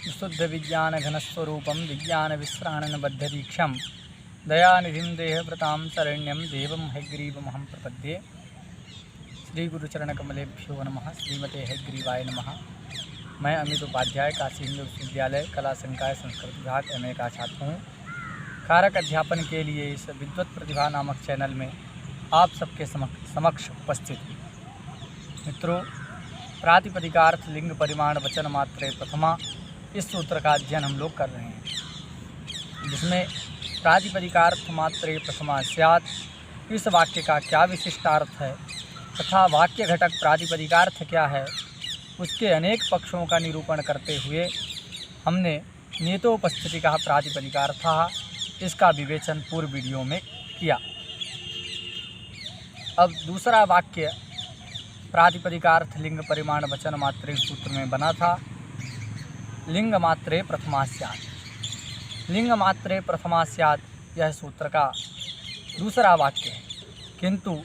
शुद्ध विज्ञान घनस्वरूपम विज्ञान विश्राणन बद्धदीक्षम दयानिधिं देहव्रतां शरण्यं देवं हयग्रीवमहं प्रपद्ये। श्री गुरुचरण कमलेभ्यो नमः। श्रीमते हयग्रीवाय नमः। मैं अमित उपाध्याय काशी हिंदू विश्वविद्यालय कला संकाय संस्कृत विभाग MA का छात्र हूँ। कारक अध्यापन के लिए इस विद्वत प्रतिभा नामक चैनल में आप सबके समक्ष उपस्थित मित्रों, प्रातिपदिकार्थ लिंग परिमाण वचन मात्रे प्रथमा इस सूत्र का अध्ययन हम लोग कर रहे हैं, जिसमें प्रातिपदिकार्थ मात्रे प्रथमा स्यात् इस वाक्य का क्या विशिष्टार्थ है तथा वाक्य घटक प्रातिपदिकार्थ क्या है, उसके अनेक पक्षों का निरूपण करते हुए हमने नियतोपस्थिति का प्रातिपदिकार्थ इसका विवेचन पूर्व वीडियो में किया। अब दूसरा वाक्य प्रातिपदिकार्थ लिंग परिमाण वचन मात्रे सूत्र में बना था, लिंग मात्रे प्रथमा स्यात्। लिंग मात्रे प्रथमा स्यात् यह सूत्र का दूसरा वाक्य है, किंतु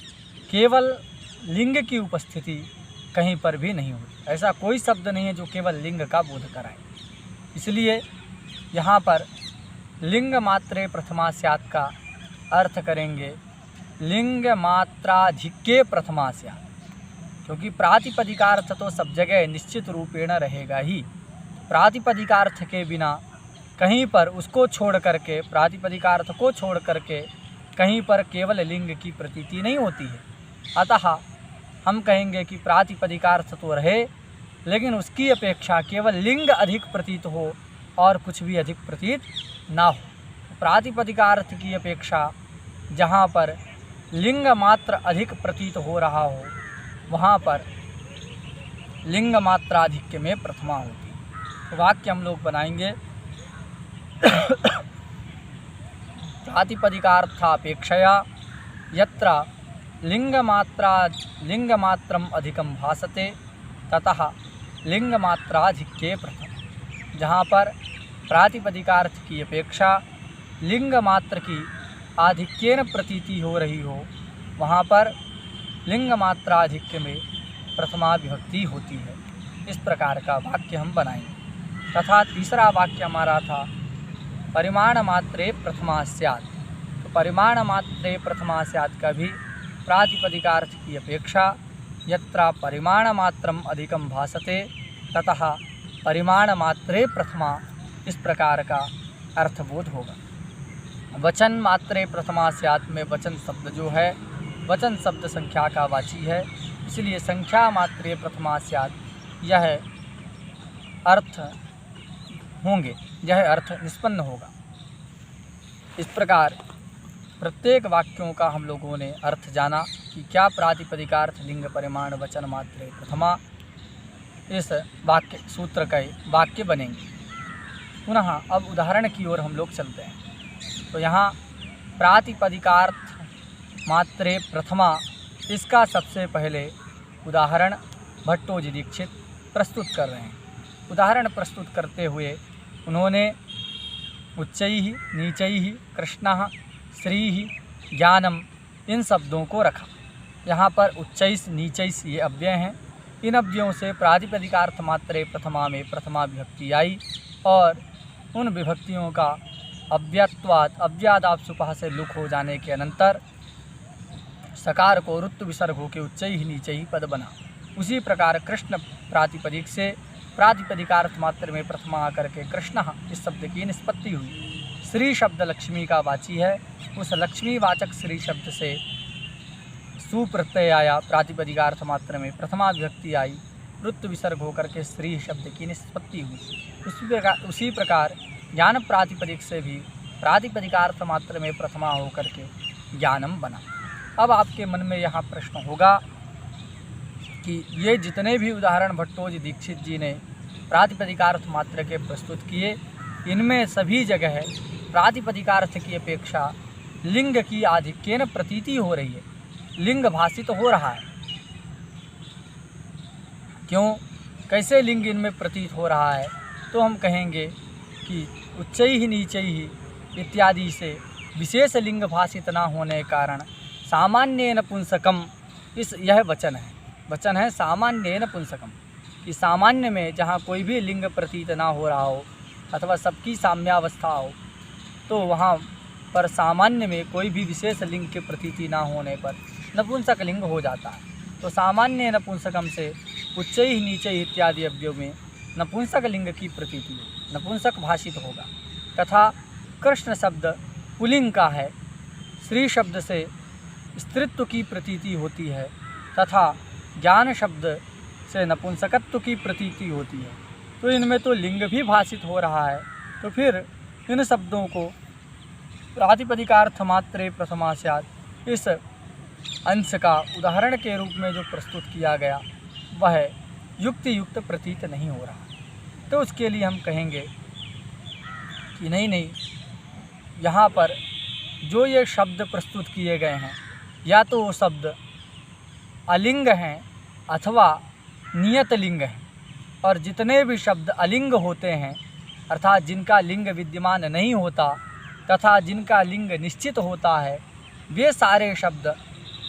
केवल लिंग की उपस्थिति कहीं पर भी नहीं होती। ऐसा कोई शब्द नहीं है जो केवल लिंग का बोध कराए। इसलिए यहाँ पर लिंग मात्रे प्रथमा स्यात् का अर्थ करेंगे लिंग मात्राधिक्ये प्रथमा स्यात्, क्योंकि प्रातिपदिकार्थ तो सब जगह निश्चित रूपेण रहेगा ही। प्रातिपदिकार्थ के बिना कहीं पर उसको छोड़ करके, प्रातिपदिकार्थ को छोड़ करके कहीं पर केवल लिंग की प्रतीति नहीं होती है। अतः हम कहेंगे कि प्रातिपदिकार्थ तो रहे, लेकिन उसकी अपेक्षा केवल लिंग अधिक प्रतीत हो और कुछ भी अधिक प्रतीत ना हो। प्रातिपदिकार्थ की अपेक्षा जहाँ पर लिंग मात्र अधिक प्रतीत हो रहा हो, वहाँ पर लिंग मात्राधिक्य में प्रथमा होती है। तो वाक्य हम लोग बनाएंगे प्रातिपदिकार्थापेक्षया यत्र लिंगमात्रम अधिकम भासते ततः लिंगमात्राधिक्ये प्रथम। जहाँ पर प्रातिपदिकार्थ की अपेक्षा लिंग मात्र की आधिक्येन प्रतीति हो रही हो, वहाँ पर लिंग मात्राधिक्य में प्रथमा विभक्ति होती है। इस प्रकार का वाक्य हम बनाएंगे। तथा तीसरा वाक्य हमारा था परिमाण मात्रे प्रथमा स्यात्। तो परिमाण मात्रे प्रथमा स्यात् का भी प्रातिपदिकार्थ की अपेक्षा यत्र परिमाण मात्रम अधिकम भासते ततः परिमाण मात्रे प्रथमा, इस प्रकार का अर्थबोध होगा। वचन मात्रे प्रथमा स्यात् में वचन शब्द जो है, वचन शब्द संख्या का वाची है, इसलिए संख्या मात्रे प्रथमा स्यात् यह अर्थ होंगे, यह अर्थ निष्पन्न होगा। इस प्रकार प्रत्येक वाक्यों का हम लोगों ने अर्थ जाना कि क्या प्रातिपदिकार्थ लिंग परिमाण वचन मात्रे प्रथमा इस वाक्य सूत्र के वाक्य बनेंगे। पुनः अब उदाहरण की ओर हम लोग चलते हैं। तो यहाँ प्रातिपदिकार्थ मात्रे प्रथमा, इसका सबसे पहले उदाहरण भट्टोजी दीक्षित प्रस्तुत कर रहे हैं। उदाहरण प्रस्तुत करते हुए उन्होंने उच्चैः नीचैः कृष्णः श्रीः ज्ञानम इन शब्दों को रखा। यहाँ पर उच्चैः नीचैः ये अव्यय हैं। इन अव्ययों से प्रातिपदिकार्थ मात्रे प्रथमा में प्रथमा विभक्ति आई और उन विभक्तियों का अव्यत्वात् अव्यादापसुपः से लुक हो जाने के अनंतर सकार को रुत्व विसर्ग होकर उच्चैः नीचैः पद बना। उसी प्रकार कृष्ण प्रातिपदिक से प्रातिपदिकार्थ मात्र में प्रथमा आकर के कृष्ण इस शब्द की निष्पत्ति हुई। श्री शब्द लक्ष्मी का वाची है, उस लक्ष्मी वाचक श्री शब्द से सुप्रत्यय आया, प्रातिपदिकार्थ मात्र में प्रथमा विभक्ति आई, रुत्व विसर्ग होकर के श्री शब्द की निष्पत्ति हुई। उसी प्रकार ज्ञान प्रातिपदिक से भी प्रातिपदिकार्थ मात्र में प्रथमा होकर के ज्ञानम बना। अब आपके मन में यहाँ प्रश्न होगा कि ये जितने भी उदाहरण भट्टोजी दीक्षित जी ने प्रातिपदिकार्थ मात्र के प्रस्तुत किए, इनमें सभी जगह प्रातिपदिकार्थ की अपेक्षा लिंग की आधिक्येन प्रतीति हो रही है, लिंग भाषित हो रहा है। क्यों, कैसे लिंग इनमें प्रतीत हो रहा है? तो हम कहेंगे कि उच्चैः नीचैः इत्यादि से विशेष लिंग भाषित न होने कारण सामान्येन पुंसकम, यह वचन है सामान्येन पुंसकम। कि सामान्य में जहाँ कोई भी लिंग प्रतीत ना हो रहा हो अथवा सबकी साम्यावस्था हो, तो वहाँ पर सामान्य में कोई भी विशेष लिंग की प्रतीति ना होने पर नपुंसक लिंग हो जाता है। तो सामान्य नपुंसकम से उच्च ही नीचे इत्यादि अव्ययों में नपुंसक लिंग की प्रतीति नपुंसक भाषित होगा। तथा कृष्ण शब्द पुल्लिंग का है, श्री शब्द से स्त्रीत्व की प्रतीति होती है तथा ज्ञान शब्द से नपुंसकत्व की प्रतीति होती है। तो इनमें तो लिंग भी भाषित हो रहा है, तो फिर इन शब्दों को प्रातिपदिकार्थ मात्रे प्रथमा स्यात् इस अंश का उदाहरण के रूप में जो प्रस्तुत किया गया वह युक्ति युक्त प्रतीत नहीं हो रहा। तो उसके लिए हम कहेंगे कि नहीं, यहाँ पर जो ये शब्द प्रस्तुत किए गए हैं या तो वो शब्द अलिंग हैं अथवा नियत लिंग हैं, और जितने भी शब्द अलिंग होते हैं अर्थात जिनका लिंग विद्यमान नहीं होता तथा जिनका लिंग निश्चित होता है, वे सारे शब्द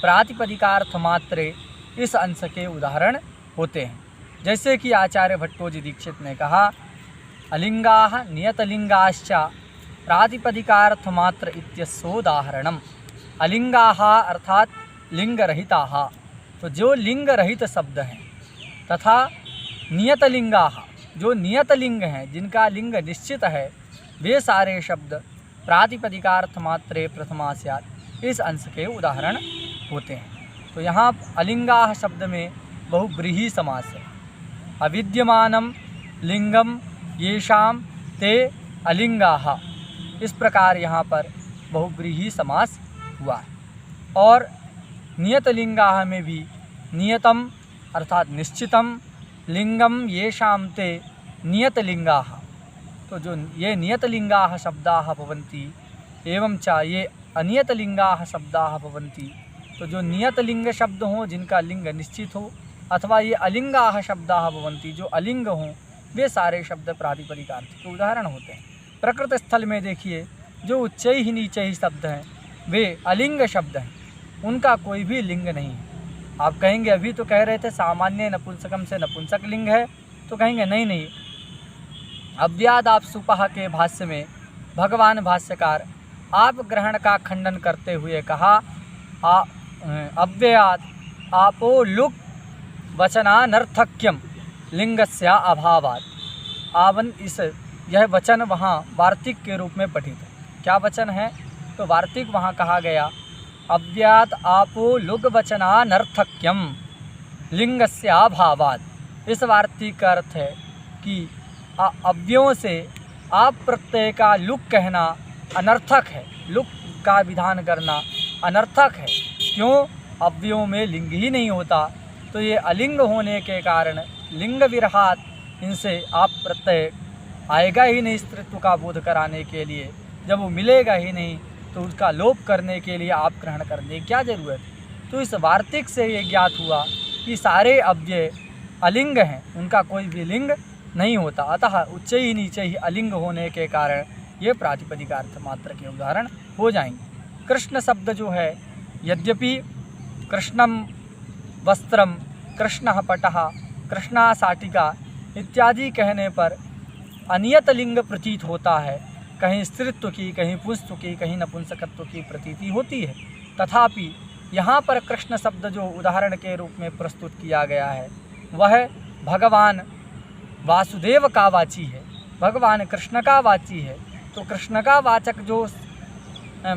प्रातिपदिकार्थ मात्रे इस अंश के उदाहरण होते हैं। जैसे कि आचार्य भट्टोजी दीक्षित ने कहा, अलिंगाः नियतलिंगाश्च प्रातिपदिकार्थ मात्र इत्यस्योदाहरणम्। अलिंगाः अर्थात लिंग रहिताः, तो जो लिंग रहित शब्द हैं, तथा नियतलिंगाः जो नियतलिंग हैं जिनका लिंग निश्चित है, वे सारे शब्द प्रातिपदिकार्थ मात्रे प्रथमा स्यात् इस अंश के उदाहरण होते हैं। तो यहाँ अलिंगाः शब्द में बहुव्रीहि समास है। अविद्यमानम लिंगम येषाम ते अलिंगाः, इस प्रकार यहाँ पर बहुव्रीहि समास हुआ है। और नियतलिंगाः में भी नियतम अर्थात निश्चितम, लिंगम येषाम ते नियतलिंगाः, तो जो ये नियतलिंगाः शब्दाः भवन्ति एवं च ये अनियतलिंगाः शब्दाः भवन्ति, तो जो नियतलिंग शब्द हों जिनका लिंग निश्चित हो अथवा ये अलिंगाः शब्दाः भवन्ति जो अलिंग हों, वे सारे शब्द प्रातिपदिकार्थ के उदाहरण होते हैं। प्रकृत स्थल में देखिए जो उच्च ही नीचे ही शब्द हैं वे अलिंग शब्द हैं, उनका कोई भी लिंग नहीं है। आप कहेंगे अभी तो कह रहे थे सामान्य नपुंसकम से नपुंसक लिंग है, तो कहेंगे नहीं, अव्याद आप सुपह के भाष्य में भगवान भाष्यकार आप ग्रहण का खंडन करते हुए कहा, अव्ययाद आपो लुक वचनानर्थक्यम लिंगस्या अभावात्। आवन इस यह वचन वहाँ वार्तिक के रूप में पठित है। क्या वचन है? तो वार्तिक वहाँ कहा गया, अव्यात आपो लुग वचनानर्थक्यम लिंगस्या भावात्। इस वार्तिक का अर्थ है कि अव्ययों से आप प्रत्यय का लुक कहना अनर्थक है, लुक का विधान करना अनर्थक है। क्यों? अव्ययों में लिंग ही नहीं होता, तो ये अलिंग होने के कारण लिंग विरहात इनसे आप प्रत्यय आएगा ही नहीं स्त्रीत्व का बोध कराने के लिए। जब वो मिलेगा ही नहीं तो उसका लोप करने के लिए आप ग्रहण करने की क्या ज़रूरत? तो इस वार्तिक से ये ज्ञात हुआ कि सारे अव्यय अलिंग हैं, उनका कोई भी लिंग नहीं होता। अतः उच्च ही नीचे ही अलिंग होने के कारण ये प्रातिपदिकार्थ मात्र के उदाहरण हो जाएंगे। कृष्ण शब्द जो है, यद्यपि कृष्णम वस्त्रम, कृष्णः पटः, कृष्णा साटिका इत्यादि कहने पर अनियत लिंग प्रतीत होता है, कहीं स्त्रीत्व की, कहीं पुंस्त्व की, कहीं नपुंसकत्व की प्रतीति होती है। तथापि यहाँ पर कृष्ण शब्द जो उदाहरण के रूप में प्रस्तुत किया गया है वह भगवान वासुदेव का वाची है, भगवान कृष्ण का वाची है। तो कृष्ण का वाचक जो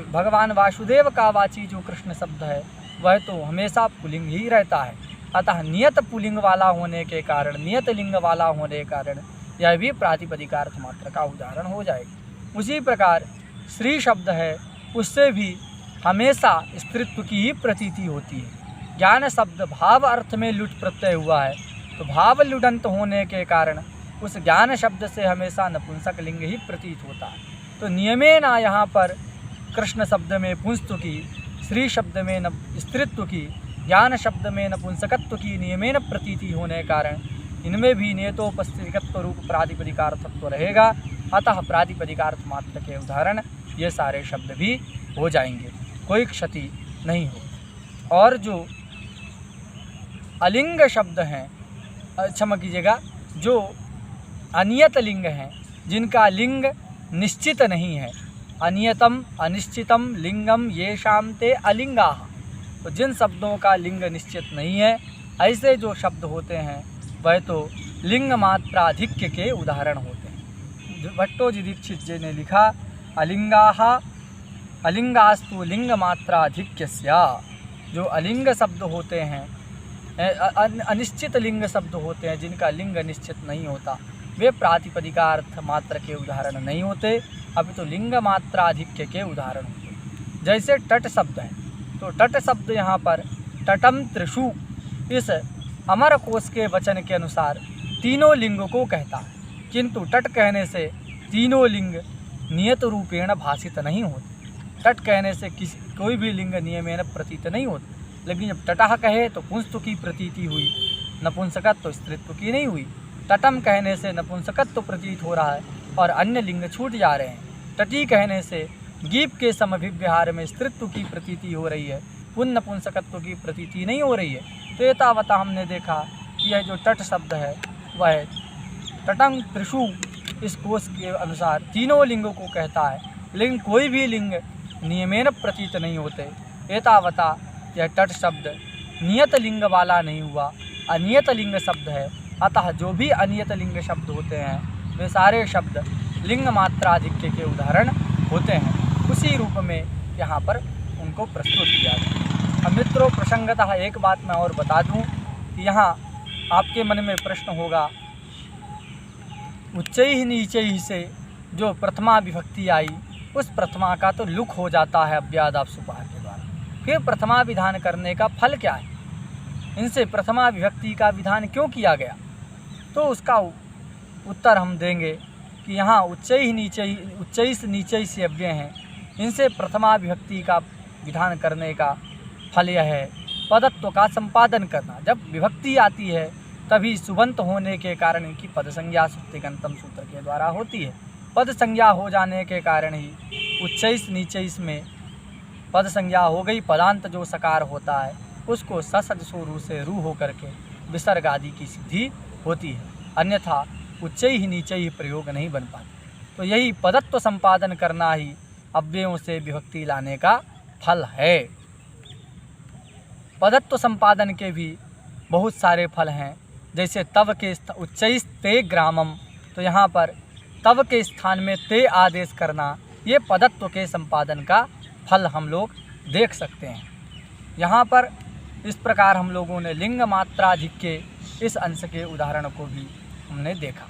भगवान वासुदेव का वाची जो कृष्ण शब्द है वह तो हमेशा पुल्लिंग ही रहता है। अतः नियत पुल्लिंग वाला होने के कारण, नियत लिंग वाला होने के कारण यह भी प्रातिपदिकार्थ मात्र का उदाहरण हो जाएगा। उसी प्रकार श्री शब्द है, उससे भी हमेशा स्त्रीत्व की ही प्रतीति होती है। ज्ञान शब्द भाव अर्थ में लुट प्रत्यय हुआ है, तो भाव लुडंत होने के कारण उस ज्ञान शब्द से हमेशा नपुंसक लिंग ही प्रतीत होता है। तो नियमेन यहाँ पर कृष्ण शब्द में पुंस्त्व की, श्री शब्द में स्त्रीत्व की, ज्ञान शब्द में नपुंसकत्व की नियमेन प्रतीति होने कारण इनमें भी नियतोपस्थितिकत्व रूप प्रातिपदिकार्थत्व रहेगा। अतः प्रातिपदिकार्थ मात्र के उदाहरण ये सारे शब्द भी हो जाएंगे, कोई क्षति नहीं हो। और जो अलिंग शब्द हैं क्षमा कीजिएगा, जो अनियत लिंग हैं, जिनका लिंग निश्चित नहीं है, अनियतम अनिश्चितम लिंगम येषां ते अलिंगाः, तो जिन शब्दों का लिंग निश्चित नहीं है, ऐसे जो शब्द होते हैं वह तो लिंग मात्राधिक्य के उदाहरण होते हैं। भट्टोजी दीक्षित जी ने लिखा, अलिंगाः अलिंगास्तु लिंग मात्राधिक्यस्य, जो अलिंग शब्द होते हैं, अनिश्चित लिंग शब्द होते हैं, जिनका लिंग निश्चित नहीं होता, वे प्रातिपदिकार्थ मात्र के उदाहरण नहीं होते, अभी तो लिंग मात्राधिक्य के उदाहरण होते। जैसे तट शब्द है, तो तट शब्द यहाँ पर तटम त्रिषु, इस अमर कोश के वचन के अनुसार तीनों लिंग को कहता है, किंतु तट कहने से तीनों लिंग नियत रूपेण भाषित नहीं होते। तट कहने से कोई भी लिंग नियमेन प्रतीत नहीं होता, लेकिन जब तटः कहे तो पुंस्तु की प्रतीति हुई, नपुंसकत्व स्त्रीत्व की नहीं हुई। तटम कहने से नपुंसकत्व प्रतीत हो रहा है और अन्य लिंग छूट जा रहे हैं। तटी कहने से गीप के समभिव्यहार में स्त्रीत्व की प्रतीति हो रही है, पुन नपुंसकत्व की प्रतीति नहीं हो रही है। तो एतावता हमने देखा कि यह जो तट शब्द है वह तटं त्रिषु, इस कोश के अनुसार तीनों लिंगों को कहता है, लेकिन कोई भी लिंग नियमेन प्रतीत नहीं होते। एतावता यह तट शब्द नियत लिंग वाला नहीं हुआ, अनियत लिंग शब्द है। अतः जो भी अनियत लिंग शब्द होते हैं वे सारे शब्द लिंग मात्राधिक्य के उदाहरण होते हैं। उसी रूप में यहाँ पर उनको प्रस्तुत किया गया। अब मित्रों, प्रसंगतः एक बात मैं और बता दूं कि यहाँ आपके मन में प्रश्न होगा, उच्चैः नीचैः से जो प्रथमा विभक्ति आई, उस प्रथमा का तो लुक हो जाता है अव्यादाप सुपहा के द्वारा, फिर प्रथमा विधान करने का फल क्या है? इनसे प्रथमा विभक्ति का विधान क्यों किया गया? तो उसका उत्तर हम देंगे कि यहाँ उच्चैः नीचैः से अव्यय हैं, इनसे प्रथमा विभक्ति का विधान करने का फल यह है पदत्व का संपादन करना। जब विभक्ति आती है तभी सुबंत होने के कारण इनकी पद संज्ञा सुप्तिगंतम सूत्र के द्वारा होती है। पद संज्ञा हो जाने के कारण ही उच्चैः नीचैः में पद संज्ञा हो गई। पदांत जो सकार होता है उसको ससजसो रू से रू होकर के विसर्ग आदि की सिद्धि होती है, अन्यथा उच्चैः नीचैः प्रयोग नहीं बन पाता। तो यही पदत्व संपादन करना ही अव्ययों से विभक्ति लाने का फल है। पदत्व संपादन के भी बहुत सारे फल हैं, जैसे तव के उच्चैः ते ग्रामम, तो यहाँ पर तव के स्थान में ते आदेश करना, ये पदत्व के संपादन का फल हम लोग देख सकते हैं। यहाँ पर इस प्रकार हम लोगों ने लिंग मात्राधिक्य इस अंश के उदाहरण को भी हमने देखा।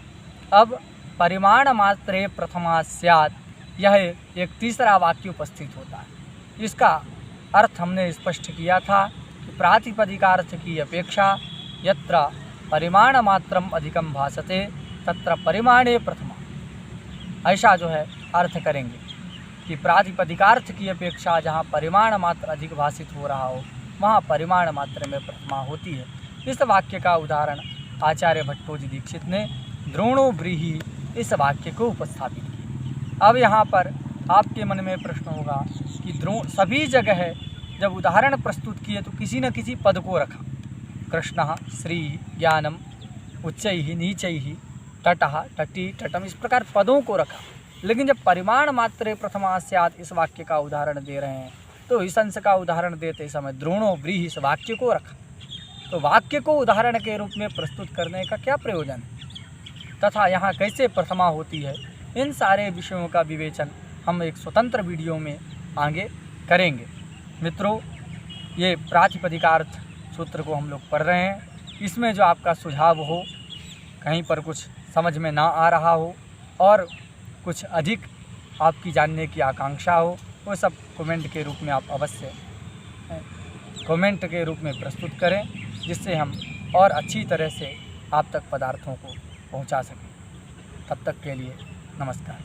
अब परिमाण मात्रे प्रथमा स्यात्, यह एक तीसरा वाक्य उपस्थित होता है। इसका अर्थ हमने स्पष्ट किया था कि प्रातिपदिकार्थ की अपेक्षा यत्र परिमाण मात्रम अधिकम भासते तत्र परिमाणे प्रथमा, ऐसा जो है अर्थ करेंगे कि प्रातिपदिकार्थ की अपेक्षा जहाँ परिमाण मात्र अधिक भाषित हो रहा हो वहाँ परिमाण मात्र में प्रथमा होती है। इस वाक्य का उदाहरण आचार्य भट्टोजी दीक्षित ने द्रोणो व्रीहि इस वाक्य को उपस्थापित किया। अब यहाँ पर आपके मन में प्रश्न होगा कि द्रोण सभी जगह है जब उदाहरण प्रस्तुत किए तो किसी न किसी पद को रखा, कृष्णः, श्री, ज्ञानम, उच्चैः नीचैः, तटः, तटी, तटम, इस प्रकार पदों को रखा। लेकिन जब परिमाण मात्रे प्रथमा स्यात् इस वाक्य का उदाहरण दे रहे हैं तो इस अंश का उदाहरण देते समय द्रोणो व्रीहि इस वाक्य को रखा। तो वाक्य को उदाहरण के रूप में प्रस्तुत करने का क्या प्रयोजन है तथा यहाँ कैसे प्रथमा होती है, इन सारे विषयों का विवेचन हम एक स्वतंत्र वीडियो में आगे करेंगे। मित्रों, ये प्रातिपदिकार्थ सूत्र को हम लोग पढ़ रहे हैं। इसमें जो आपका सुझाव हो, कहीं पर कुछ समझ में ना आ रहा हो और कुछ अधिक आपकी जानने की आकांक्षा हो, वो सब कमेंट के रूप में आप अवश्य कमेंट के रूप में प्रस्तुत करें, जिससे हम और अच्छी तरह से आप तक पदार्थों को पहुंचा सकें। तब तक के लिए नमस्कार।